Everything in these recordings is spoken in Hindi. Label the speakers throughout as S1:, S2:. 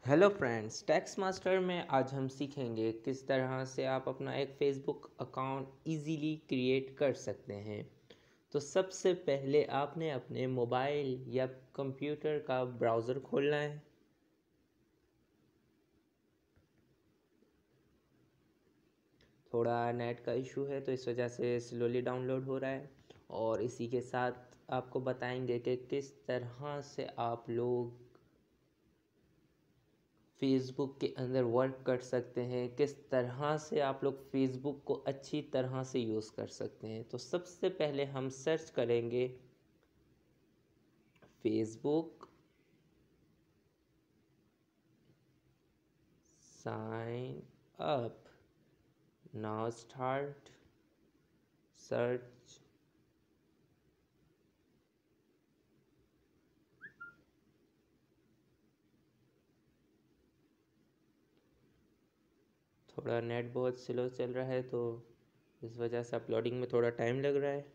S1: हेलो फ्रेंड्स, टैक्स मास्टर में आज हम सीखेंगे किस तरह से आप अपना एक फेसबुक अकाउंट इजीली क्रिएट कर सकते हैं। तो सबसे पहले आपने अपने मोबाइल या कंप्यूटर का ब्राउज़र खोलना है। थोड़ा नेट का इशू है तो इस वजह से स्लोली डाउनलोड हो रहा है, और इसी के साथ आपको बताएंगे कि किस तरह से आप लोग फेसबुक के अंदर वर्क कर सकते हैं, किस तरह से आप लोग फेसबुक को अच्छी तरह से यूज़ कर सकते हैं। तो सबसे पहले हम सर्च करेंगे Facebook sign up. Now start search. थोड़ा नेट बहुत स्लो चल रहा है तो इस वजह से अपलोडिंग में थोड़ा टाइम लग रहा है।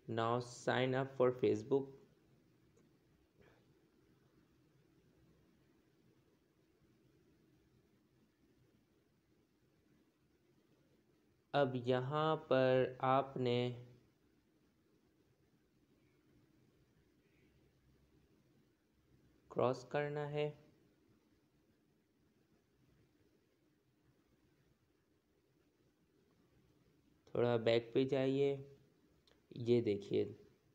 S1: Now sine up for Facebook. अब यहाँ पर आपने क्रॉस करना है। थोड़ा बैक पे जाइए। ये देखिए,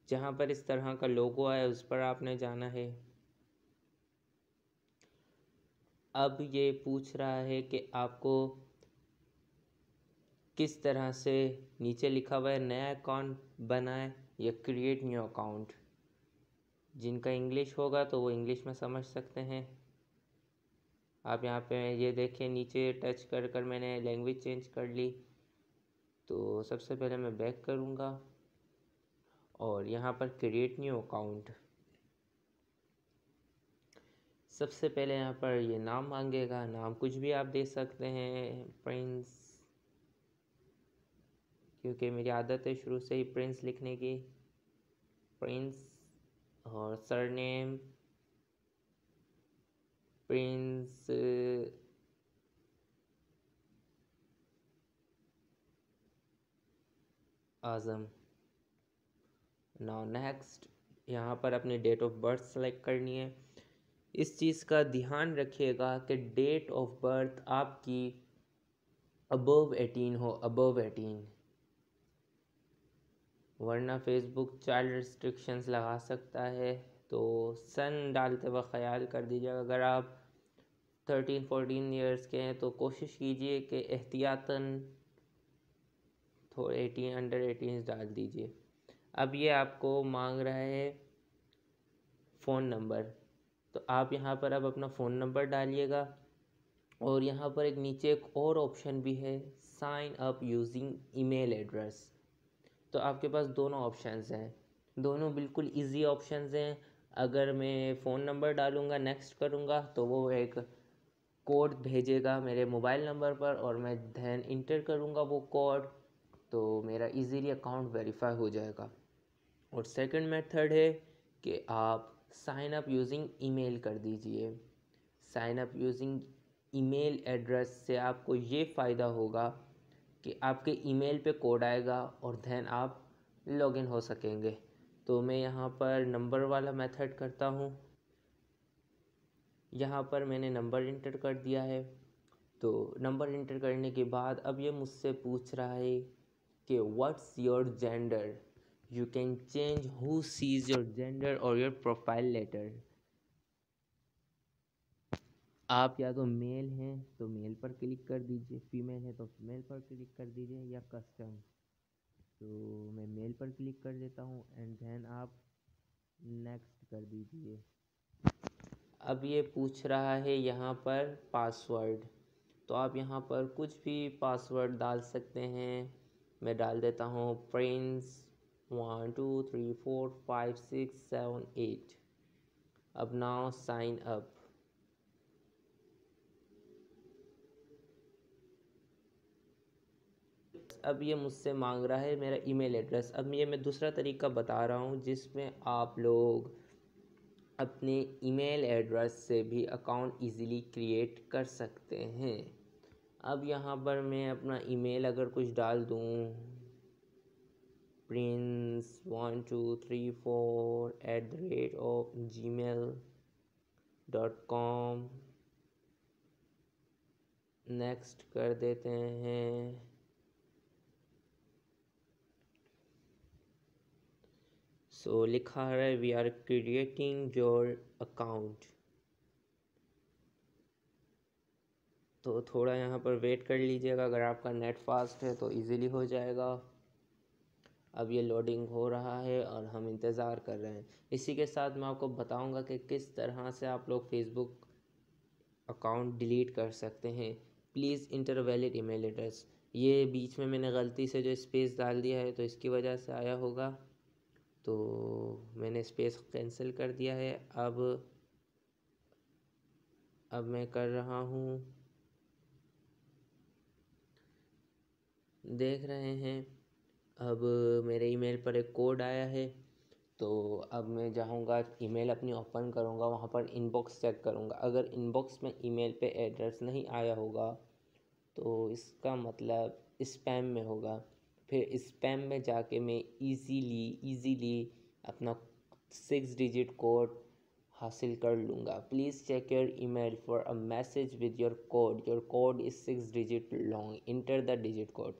S1: जहाँ पर इस तरह का लोगो आया उस पर आपने जाना है। अब ये पूछ रहा है कि आपको किस तरह से, नीचे लिखा हुआ है नया अकाउंट बनाएं या क्रिएट न्यू अकाउंट। जिनका इंग्लिश होगा तो वो इंग्लिश में समझ सकते हैं। आप यहाँ पे ये देखें, नीचे टच कर कर मैंने लैंग्वेज चेंज कर ली। तो सबसे पहले मैं बैक करूँगा और यहाँ पर क्रिएट न्यू अकाउंट। सबसे पहले यहाँ पर ये नाम मांगेगा, नाम कुछ भी आप दे सकते हैं, प्रिंस, क्योंकि मेरी आदत है शुरू से ही प्रिंस लिखने की, प्रिंस। और सरनेम प्रिंस आज़म। नाउ नेक्स्ट, यहाँ पर अपनी डेट ऑफ बर्थ सेलेक्ट करनी है। इस चीज़ का ध्यान रखिएगा कि डेट ऑफ बर्थ आपकी अबव 18 हो, अबव 18, वरना फेसबुक चाइल्ड रिस्ट्रिक्शंस लगा सकता है। तो सन डालते वक्त ख्याल कर दीजिएगा। अगर आप 13-14 ईयर्स के हैं तो कोशिश कीजिए कि एहतियातन थोड़े 18 अंडर 18 डाल दीजिए। अब ये आपको मांग रहा है फ़ोन नंबर, तो आप यहाँ पर अब अपना फ़ोन नंबर डालिएगा। और यहाँ पर एक नीचे एक और ऑप्शन भी है, sign up using email address. तो आपके पास दोनों ऑप्शंस हैं, दोनों बिल्कुल इजी ऑप्शंस हैं। अगर मैं फ़ोन नंबर डालूँगा, नेक्स्ट करूँगा, तो वो एक कोड भेजेगा मेरे मोबाइल नंबर पर और मैं दैन इंटर करूँगा वो कोड, तो मेरा इजीली अकाउंट वेरीफाई हो जाएगा। और सेकंड मेथड है कि आप साइन अप यूजिंग ईमेल कर दीजिए। Sign up using email address से आपको ये फ़ायदा होगा कि आपके ईमेल पे कोड आएगा और देन आप लॉगिन हो सकेंगे। तो मैं यहाँ पर नंबर वाला मेथड करता हूँ। यहाँ पर मैंने नंबर इंटर कर दिया है। तो नंबर इंटर करने के बाद अब ये मुझसे पूछ रहा है कि what's your gender. You can change who sees your gender और योर प्रोफाइल लेटर। आप या तो मेल हैं तो मेल पर क्लिक कर दीजिए, फीमेल है तो फीमेल पर क्लिक कर दीजिए, या कस्टम। तो मैं मेल पर क्लिक कर देता हूँ एंड देन आप नेक्स्ट कर दीजिए। अब ये पूछ रहा है यहाँ पर पासवर्ड, तो आप यहाँ पर कुछ भी पासवर्ड डाल सकते हैं। मैं डाल देता हूँ प्रिंस 1 2 3 4 5 6 7 8। अब नाउ साइन अप। अब ये मुझसे मांग रहा है मेरा ईमेल एड्रेस। अब ये मैं दूसरा तरीका बता रहा हूँ जिसमें आप लोग अपने ईमेल एड्रेस से भी अकाउंट इजीली क्रिएट कर सकते हैं। अब यहाँ पर मैं अपना ईमेल अगर कुछ डाल दूँ, prince1234@gmail.com, नेक्स्ट कर देते हैं। सो लिखा है we are creating your account. तो थोड़ा यहाँ पर वेट कर लीजिएगा, अगर आपका नेट फास्ट है तो इजीली हो जाएगा। अब ये लोडिंग हो रहा है और हम इंतज़ार कर रहे हैं। इसी के साथ मैं आपको बताऊंगा कि किस तरह से आप लोग फेसबुक अकाउंट डिलीट कर सकते हैं। Please inter valid email address. ये बीच में मैंने गलती से जो स्पेस डाल दिया है तो इसकी वजह से आया होगा, तो मैंने स्पेस कैंसिल कर दिया है। अब मैं कर रहा हूँ, देख रहे हैं। अब मेरे ईमेल पर एक कोड आया है, तो अब मैं जाऊँगा ईमेल अपनी ओपन करूँगा, वहाँ पर इनबॉक्स चेक करूँगा। अगर इनबॉक्स में ईमेल पे एड्रेस नहीं आया होगा तो इसका मतलब स्पैम में होगा। फिर स्पैम में जाके मैं इजीली अपना 6 डिजिट कोड हासिल कर लूँगा। Please check your email for a message with your code is 6 digit long, enter the digit code.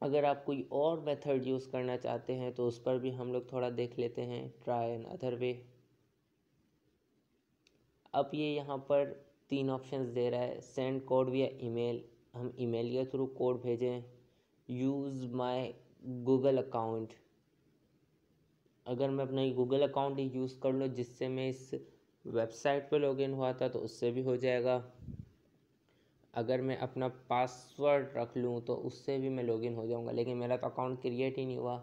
S1: अगर आप कोई और मेथड यूज़ करना चाहते हैं तो उस पर भी हम लोग थोड़ा देख लेते हैं, ट्राई एन अदर वे। अब ये यहाँ पर 3 ऑप्शंस दे रहा है, सेंड कोड विया ईमेल, हम ईमेल के थ्रू कोड भेजें, यूज़ माय गूगल अकाउंट, अगर मैं अपना गूगल अकाउंट ही यूज़ कर लूँ जिससे मैं इस वेबसाइट पे लॉगिन हुआ था तो उससे भी हो जाएगा। अगर मैं अपना पासवर्ड रख लूँ तो उससे भी मैं लॉगिन हो जाऊँगा, लेकिन मेरा तो अकाउंट क्रिएट ही नहीं हुआ,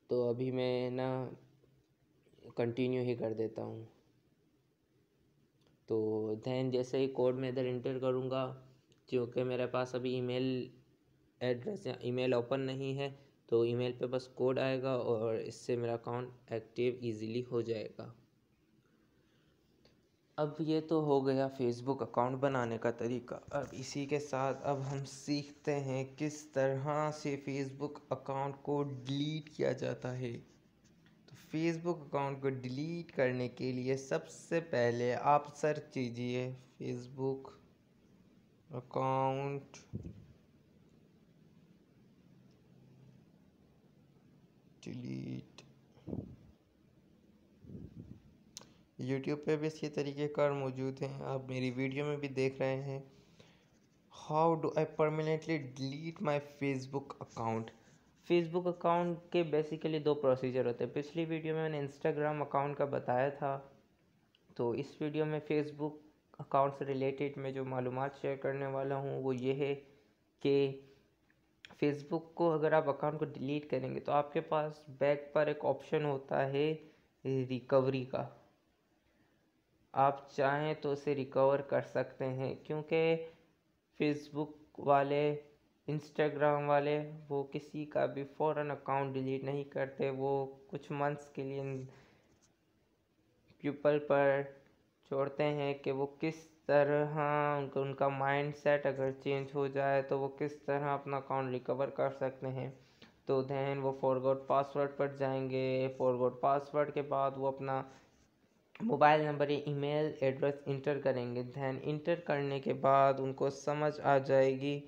S1: तो अभी मैं ना कंटिन्यू ही कर देता हूँ। तो दैन जैसे ही कोड मैं इधर इंटर करूँगा, क्योंकि मेरे पास अभी ईमेल एड्रेस या ईमेल ओपन नहीं है, तो ईमेल पे बस कोड आएगा और इससे मेरा अकाउंट एक्टिव इजीली हो जाएगा। अब ये तो हो गया फेसबुक अकाउंट बनाने का तरीका। अब इसी के साथ अब हम सीखते हैं किस तरह से फेसबुक अकाउंट को डिलीट किया जाता है। तो फेसबुक अकाउंट को डिलीट करने के लिए सबसे पहले आप सर्च कीजिए फेसबुक अकाउंट डिलीट। यूट्यूब पे भी इसके तरीक़ेकार मौजूद हैं, आप मेरी वीडियो में भी देख रहे हैं। How do I permanently delete my Facebook account. Facebook account के बेसिकली 2 प्रोसीजर होते हैं। पिछली वीडियो में मैंने इंस्टाग्राम अकाउंट का बताया था, तो इस वीडियो में फेसबुक अकाउंट से रिलेटेड मैं जो मालूमात शेयर करने वाला हूँ वो ये है कि फेसबुक को अगर आप अकाउंट को डिलीट करेंगे तो आपके पास बैक पर एक ऑप्शन होता है रिकवरी का। आप चाहें तो उसे रिकवर कर सकते हैं, क्योंकि फेसबुक वाले, इंस्टाग्राम वाले वो किसी का भी फ़ौरन अकाउंट डिलीट नहीं करते। वो कुछ मंथ्स के लिए पीपल पर छोड़ते हैं कि वो किस तरह उनका माइंड सेट अगर चेंज हो जाए तो वो किस तरह अपना अकाउंट रिकवर कर सकते हैं। तो दैन वो फॉरगॉट पासवर्ड पर जाएंगे। फॉरगॉट पासवर्ड के बाद वो अपना मोबाइल नंबर या ईमेल एड्रेस इंटर करेंगे। दैन इंटर करने के बाद उनको समझ आ जाएगी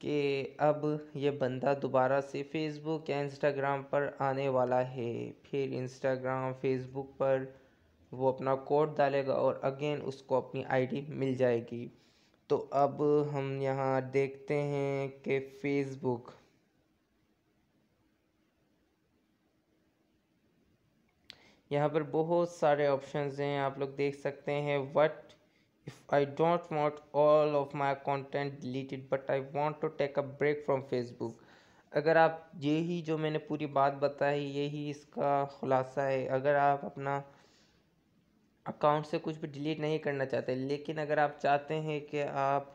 S1: कि अब ये बंदा दोबारा से फेसबुक या इंस्टाग्राम पर आने वाला है। फिर इंस्टाग्राम फेसबुक पर वो अपना कोड डालेगा और अगेन उसको अपनी आईडी मिल जाएगी। तो अब हम यहाँ देखते हैं कि फेसबुक यहाँ पर बहुत सारे ऑप्शंस हैं, आप लोग देख सकते हैं। What if I don't want all of my content deleted but I want to take a break from Facebook. अगर आप यही जो मैंने पूरी बात बताई यही इसका खुलासा है। अगर आप अपना अकाउंट से कुछ भी डिलीट नहीं करना चाहते, लेकिन अगर आप चाहते हैं कि आप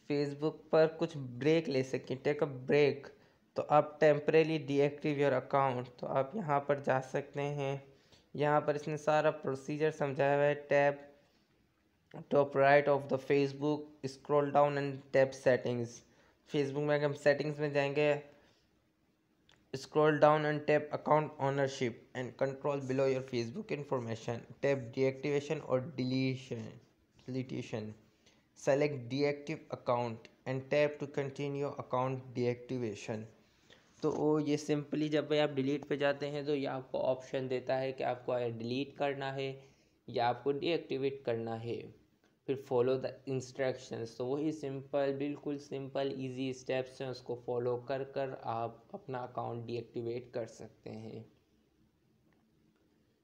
S1: फेसबुक पर कुछ ब्रेक ले सकें, टेक अ ब्रेक, तो आप टेम्परेली डीएक्टिव योर अकाउंट, तो आप यहाँ पर जा सकते हैं। यहाँ पर इसने सारा प्रोसीजर समझाया हुआ है। Tap top right of the Facebook, scroll down and tap settings. Facebook में अगर हम सेटिंग्स में जाएंगे, scroll down and tap account ownership and control below your Facebook information. Tap deactivation or deletion. Select deactive account and tap to continue account deactivation. तो ये सिंपली जब आप डिलीट पे जाते हैं तो ये आपको ऑप्शन देता है कि आपको डिलीट करना है या आपको डीएक्टिवेट करना है। फिर फॉलो द इंस्ट्रक्शंस, तो वही सिंपल, बिल्कुल सिंपल इजी स्टेप्स हैं, उसको फॉलो कर कर आप अपना अकाउंट डीएक्टिवेट कर सकते हैं।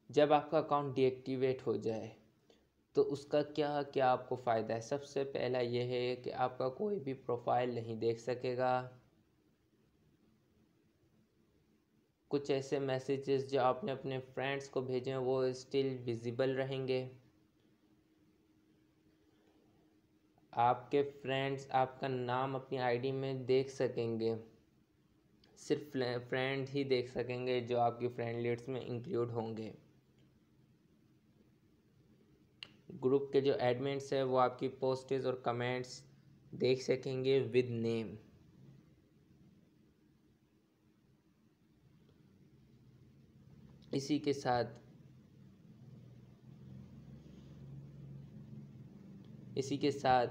S1: जब आपका अकाउंट डीएक्टिवेट हो जाए तो उसका क्या क्या आपको फ़ायदा है। सबसे पहला ये है कि आपका कोई भी प्रोफाइल नहीं देख सकेगा। कुछ ऐसे मैसेजेस जो आपने अपने फ्रेंड्स को भेजे हैं वो स्टिल विजिबल रहेंगे। आपके फ्रेंड्स आपका नाम अपनी आईडी में देख सकेंगे, सिर्फ फ्रेंड ही देख सकेंगे जो आपकी फ्रेंड लिस्ट में इंक्लूड होंगे। ग्रुप के जो एडमिन्स हैं वो आपकी पोस्ट्स और कमेंट्स देख सकेंगे विद नेम। इसी के साथ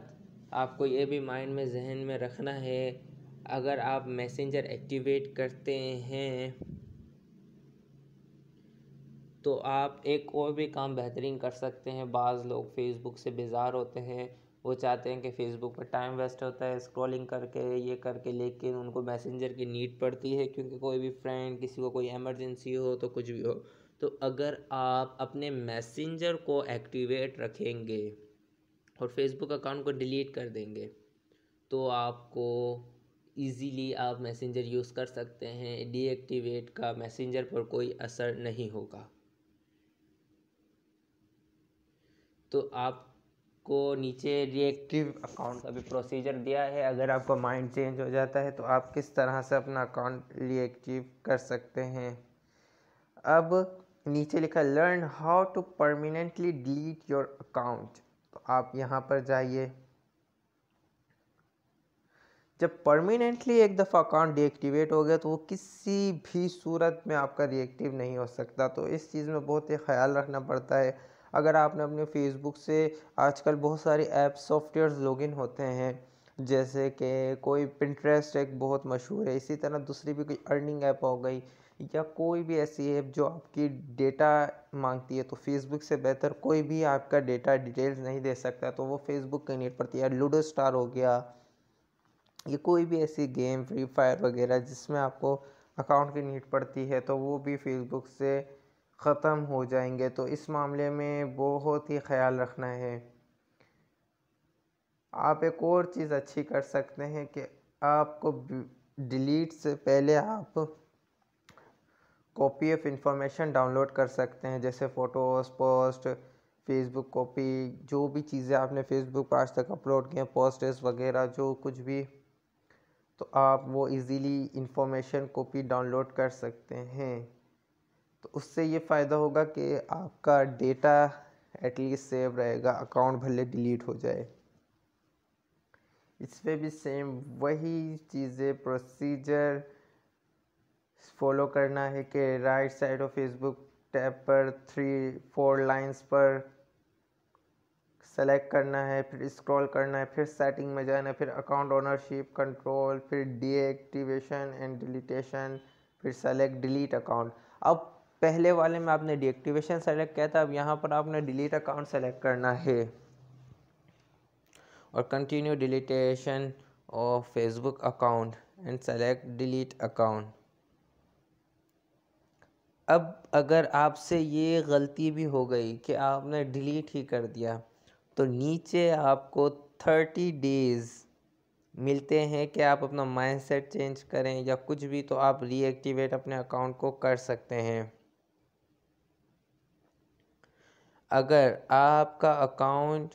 S1: आपको ये भी माइंड में जहन में रखना है, अगर आप मैसेंजर एक्टिवेट करते हैं तो आप एक और भी काम बेहतरीन कर सकते हैं। बाज़ लोग फेसबुक से बेजार होते हैं, वो चाहते हैं कि फ़ेसबुक पर टाइम वेस्ट होता है स्क्रॉलिंग करके, ये करके, लेकिन उनको मैसेंजर की नीड पड़ती है क्योंकि कोई भी फ्रेंड, किसी को कोई इमरजेंसी हो तो कुछ भी हो। तो अगर आप अपने मैसेंजर को एक्टिवेट रखेंगे और फेसबुक अकाउंट को डिलीट कर देंगे तो आपको ईज़िली आप मैसेंजर यूज़ कर सकते हैं। डीएक्टिवेट का मैसेंजर पर कोई असर नहीं होगा। तो आपको नीचे डीएक्टिव अकाउंट का भी प्रोसीजर दिया है। अगर आपका माइंड चेंज हो जाता है तो आप किस तरह से अपना अकाउंट डीएक्टिव कर सकते हैं। अब नीचे लिखा learn how to permanently delete your account, तो आप यहाँ पर जाइए। जब परमानेंटली एक दफ़ा अकाउंट डीएक्टिवेट हो गया तो वो किसी भी सूरत में आपका रिएक्टिव नहीं हो सकता। तो इस चीज़ में बहुत ही ख्याल रखना पड़ता है। अगर आपने अपने फेसबुक से, आजकल बहुत सारी ऐप सॉफ्टवेयर्स लॉगिन होते हैं, जैसे कि कोई पिंटरेस्ट एक बहुत मशहूर है, इसी तरह दूसरी भी कोई अर्निंग ऐप हो गई या कोई भी ऐसी ऐप जो आपकी डेटा मांगती है, तो फेसबुक से बेहतर कोई भी आपका डेटा डिटेल्स नहीं दे सकता, तो वो फेसबुक की नीड पड़ती है। लूडो स्टार हो गया, ये कोई भी ऐसी गेम, फ्री फायर वगैरह जिसमें आपको अकाउंट की नीड पड़ती है, तो वो भी फेसबुक से ख़त्म हो जाएंगे। तो इस मामले में बहुत ही ख्याल रखना है। आप एक और चीज़ अच्छी कर सकते हैं कि आपको डिलीट से पहले आप कॉपी ऑफ इंफॉर्मेशन डाउनलोड कर सकते हैं, जैसे फ़ोटोज़, पोस्ट, फेसबुक कॉपी, जो भी चीज़ें आपने फेसबुक पर आज तक अपलोड किए, पोस्ट्स वगैरह जो कुछ भी, तो आप वो इजीली इंफॉर्मेशन कॉपी डाउनलोड कर सकते हैं। तो उससे ये फ़ायदा होगा कि आपका डेटा एटलीस्ट सेव रहेगा, अकाउंट भले डिलीट हो जाए। इसमें भी सेम वही चीज़ें, प्रोसीजर फॉलो करना है कि right side of Facebook tab पर 3-4 लाइंस पर सेलेक्ट करना है, फिर स्क्रॉल करना है, फिर सेटिंग में जाना है, फिर अकाउंट ओनरशिप कंट्रोल, फिर डीएक्टिवेशन एंड डिलीटेशन, फिर सेलेक्ट डिलीट अकाउंट। अब पहले वाले में आपने डीएक्टिवेशन सेलेक्ट किया था, अब यहाँ पर आपने डिलीट अकाउंट सेलेक्ट करना है और continue deletion of Facebook account and select delete account. अब अगर आपसे ये गलती भी हो गई कि आपने डिलीट ही कर दिया, तो नीचे आपको 30 डेज़ मिलते हैं कि आप अपना माइंडसेट चेंज करें या कुछ भी, तो आप रीएक्टिवेट अपने अकाउंट को कर सकते हैं। अगर आपका अकाउंट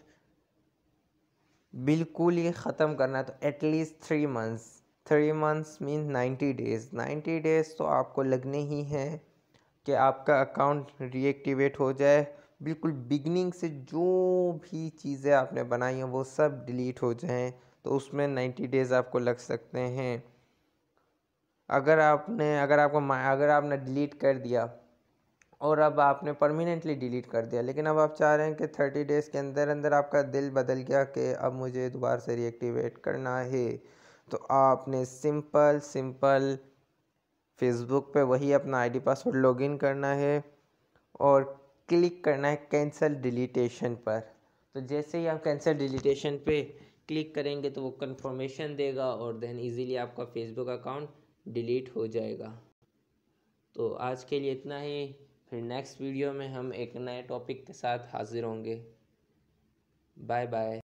S1: बिल्कुल ही ख़त्म करना है तो at least 3 months
S2: 3 months mean 90 days. 90 days तो आपको लगने ही हैं कि आपका अकाउंट रीएक्टिवेट हो जाए। बिल्कुल बिगिनिंग से जो भी चीज़ें आपने बनाई हैं वो सब डिलीट हो जाएं, तो उसमें 90 डेज़ आपको लग सकते हैं। अगर आपने डिलीट कर दिया और अब आपने परमानेंटली डिलीट कर दिया, लेकिन अब आप चाह रहे हैं कि 30 डेज़ के अंदर अंदर आपका दिल बदल गया कि अब मुझे दोबारा से रीएक्टिवेट करना है, तो आपने सिंपल फेसबुक पे वही अपना आईडी पासवर्ड लॉगिन करना है और क्लिक करना है कैंसिल डिलीटेशन पर। तो जैसे ही आप कैंसिल डिलीटेशन पे क्लिक करेंगे तो वो कंफर्मेशन देगा और देन इजीली आपका फेसबुक अकाउंट डिलीट हो जाएगा। तो आज के लिए इतना ही, फिर नेक्स्ट वीडियो में हम एक नए टॉपिक के साथ हाजिर होंगे। Bye bye.